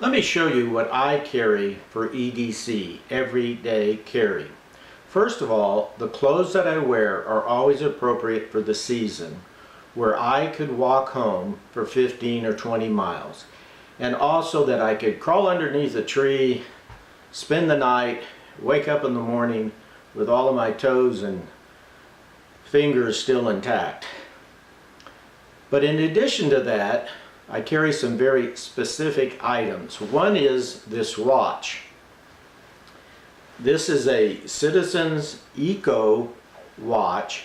Let me show you what I carry for EDC, everyday carry. First of all, the clothes that I wear are always appropriate for the season, where I could walk home for 15 or 20 miles. And also that I could crawl underneath a tree, spend the night, wake up in the morning with all of my toes and fingers still intact. But in addition to that, I carry some very specific items. One is this watch. This is a Citizens Eco watch,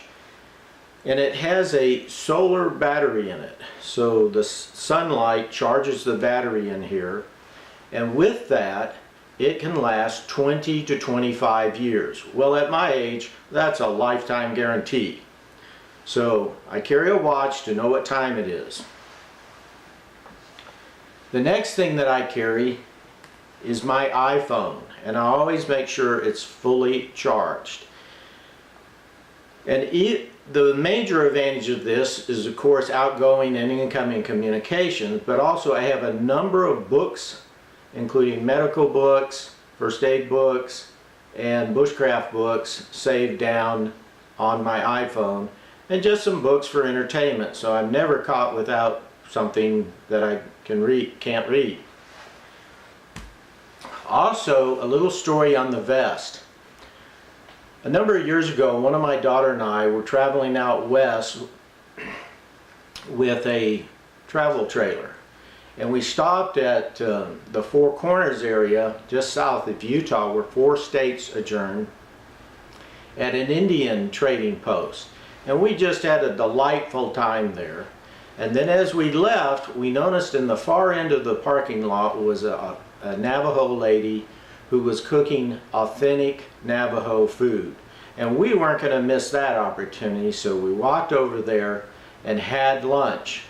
and it has a solar battery in it. So the sunlight charges the battery in here, and with that, it can last 20 to 25 years. Well, at my age, that's a lifetime guarantee. So I carry a watch to know what time it is. The next thing that I carry is my iPhone, and I always make sure it's fully charged. And the major advantage of this is, of course, outgoing and incoming communications, but also I have a number of books, including medical books, first aid books, and bushcraft books saved down on my iPhone, and just some books for entertainment, so I'm never caught without something that I can't read. Also, a little story on the vest. A number of years ago, one of my daughter and I were traveling out west with a travel trailer, and we stopped at the Four Corners area just south of Utah, where 4 states adjourn, at an Indian trading post, and we just had a delightful time there. And then as we left, we noticed in the far end of the parking lot was a Navajo lady who was cooking authentic Navajo food. And we weren't going to miss that opportunity, so we walked over there and had lunch.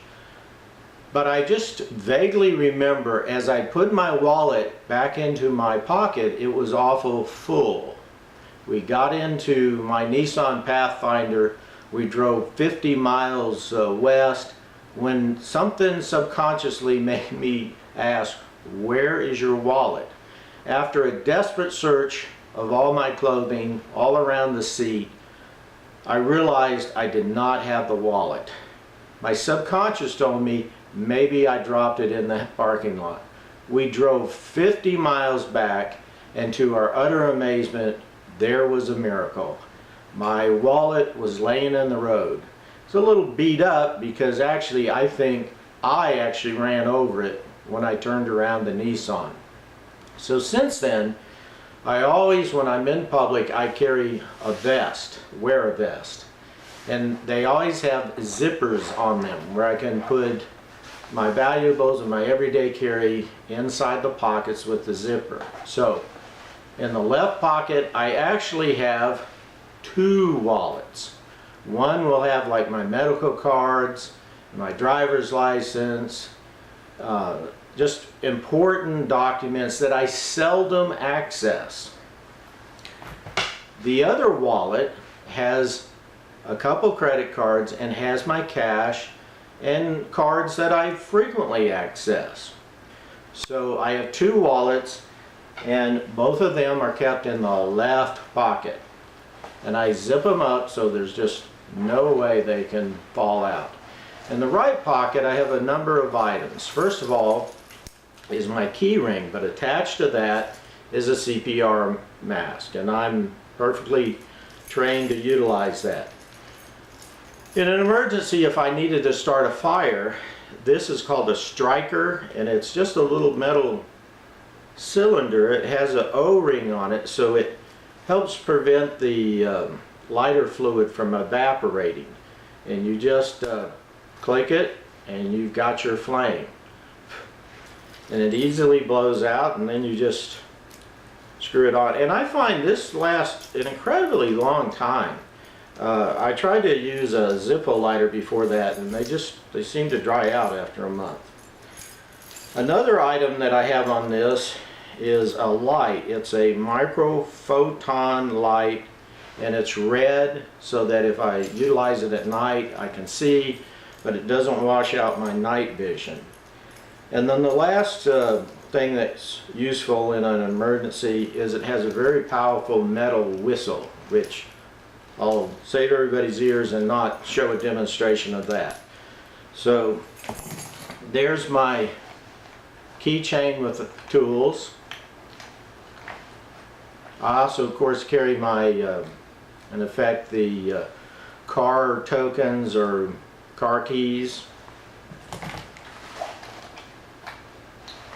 But I just vaguely remember as I put my wallet back into my pocket, it was awful full. We got into my Nissan Pathfinder. We drove 50 miles west, when something subconsciously made me ask, where is your wallet? After a desperate search of all my clothing all around the seat, I realized I did not have the wallet. My subconscious told me maybe I dropped it in the parking lot. We drove 50 miles back, and to our utter amazement, there was a miracle. My wallet was laying in the road. It's a little beat up because actually I think I actually ran over it when I turned around the Nissan. So since then, I always, when I'm in public, I carry a vest, wear a vest. And they always have zippers on them where I can put my valuables and my everyday carry inside the pockets with the zipper. So in the left pocket, I actually have 2 wallets. One will have like my medical cards, my driver's license, just important documents that I seldom access. The other wallet has a couple credit cards and has my cash and cards that I frequently access. So I have 2 wallets, and both of them are kept in the left pocket. And I zip them up so there's just no way they can fall out. In the right pocket, I have a number of items. First of all is my key ring, but attached to that is a CPR mask, and I'm perfectly trained to utilize that. In an emergency, if I needed to start a fire, this is called a striker, and it's just a little metal cylinder. It has an O-ring on it, so it helps prevent the lighter fluid from evaporating, and you just click it and you've got your flame, and it easily blows out, and then you just screw it on. And I find this lasts an incredibly long time. I tried to use a Zippo lighter before that, and they seem to dry out after a month. Another item that I have on this is a light. It's a micro photon light, and it's red so that if I utilize it at night I can see, but it doesn't wash out my night vision. And then the last thing that's useful in an emergency is it has a very powerful metal whistle, which I'll say to everybody's ears and not show a demonstration of that. So there's my keychain with the tools. I also, of course, carry my, in effect, the car tokens or car keys.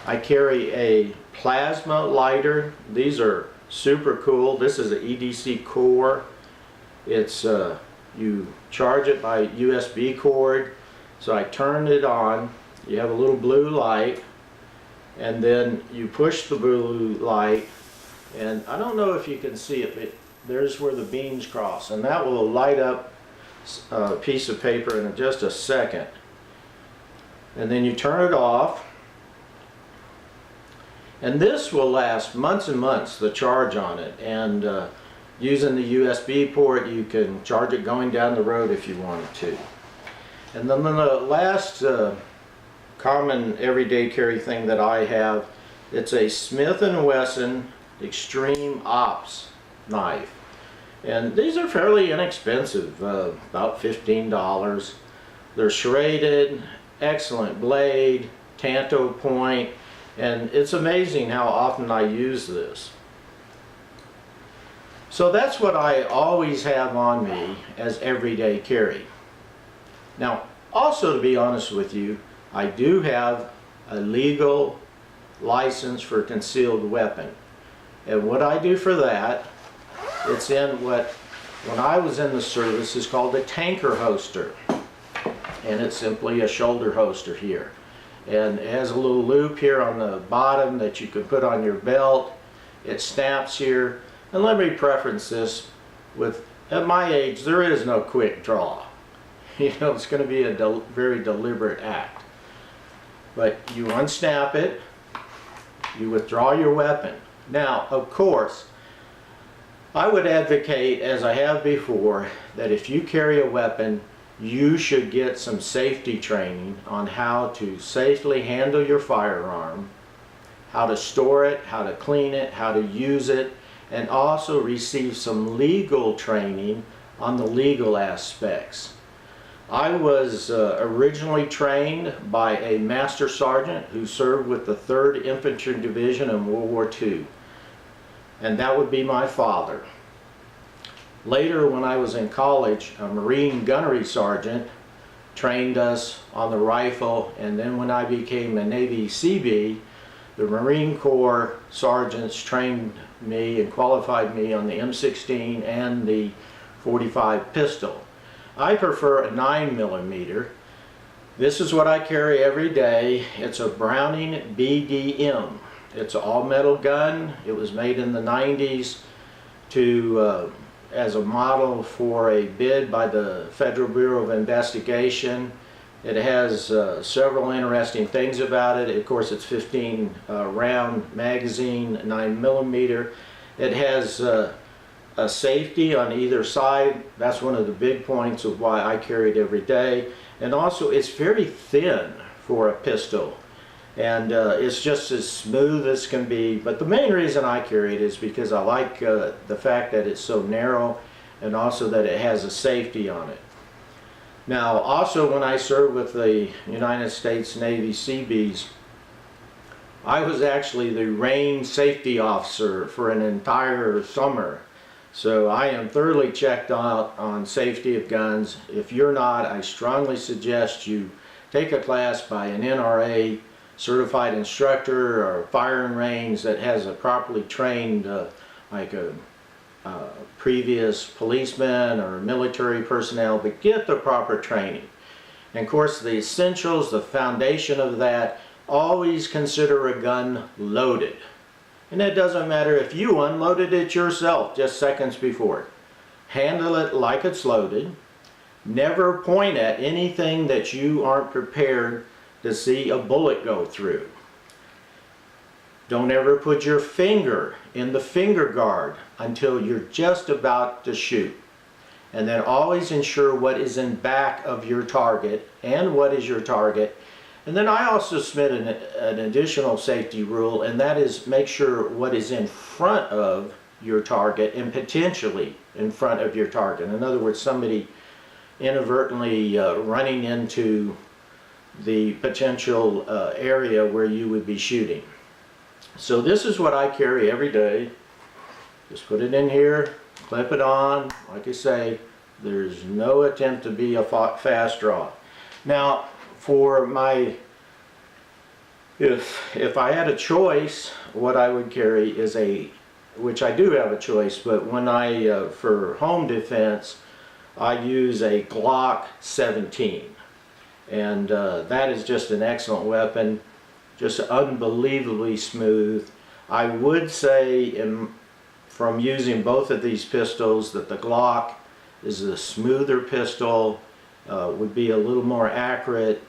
I carry a plasma lighter. These are super cool. This is an EDC Core. It's you charge it by USB cord. So I turned it on. You have a little blue light, and then you push the blue light, and I don't know if you can see it, but there's where the beams cross, and that will light up a piece of paper in just a second. And then you turn it off, and this will last months and months, the charge on it. And using the USB port, you can charge it going down the road if you wanted to. And then the last common everyday carry thing that I have, it's a Smith & Wesson Extreme Ops knife. And these are fairly inexpensive, about $15. They're serrated, excellent blade, tanto point, and it's amazing how often I use this. So that's what I always have on me as everyday carry. Now, also, to be honest with you, I do have a legal license for concealed weapon. And what I do for that, it's in what, when I was in the service, is called a tanker holster. And it's simply a shoulder holster here. And it has a little loop here on the bottom that you can put on your belt. It snaps here. And let me preference this with, at my age, there is no quick draw. You know, it's going to be a very deliberate act. But you unsnap it, you withdraw your weapon. Now, of course, I would advocate, as I have before, that if you carry a weapon, you should get some safety training on how to safely handle your firearm, how to store it, how to clean it, how to use it, and also receive some legal training on the legal aspects. I was originally trained by a master sergeant who served with the 3rd Infantry Division in World War II. And that would be my father. Later, when I was in college, a Marine gunnery sergeant trained us on the rifle, and then when I became a Navy CB, the Marine Corps sergeants trained me and qualified me on the M16 and the .45 pistol. I prefer a 9mm. This is what I carry every day. It's a Browning BDM. It's an all-metal gun. It was made in the 90s to as a model for a bid by the Federal Bureau of Investigation. It has several interesting things about it. Of course, it's 15 round magazine, 9mm. It has a safety on either side. That's one of the big points of why I carry it every day. And also, it's very thin for a pistol. And it's just as smooth as can be. But the main reason I carry it is because I like the fact that it's so narrow, and also that it has a safety on it. Now, also when I served with the United States Navy Seabees, I was actually the range safety officer for an entire summer. So I am thoroughly checked out on safety of guns. If you're not, I strongly suggest you take a class by an NRA certified instructor or firing range that has a properly trained, like a previous policeman or military personnel, but get the proper training. And of course, the essentials, the foundation of that, always consider a gun loaded. And it doesn't matter if you unloaded it yourself just seconds before. Handle it like it's loaded. Never point at anything that you aren't prepared to see a bullet go through. Don't ever put your finger in the finger guard until you're just about to shoot. And then always ensure what is in back of your target and what is your target, And then I also submit an additional safety rule, and that is make sure what is in front of your target and potentially in front of your target. In other words, somebody inadvertently running into the potential area where you would be shooting. So this is what I carry every day. Just put it in here, clip it on. Like I say, there's no attempt to be a fast draw. Now, for my, if I had a choice, what I would carry is which I do have a choice, but when for home defense, I use a Glock 17. And that is just an excellent weapon, just unbelievably smooth. I would say from using both of these pistols that the Glock is a smoother pistol, would be a little more accurate,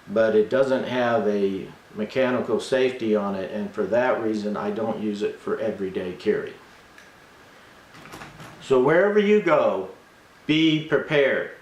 but it doesn't have a mechanical safety on it, and for that reason I don't use it for everyday carry. So wherever you go, be prepared.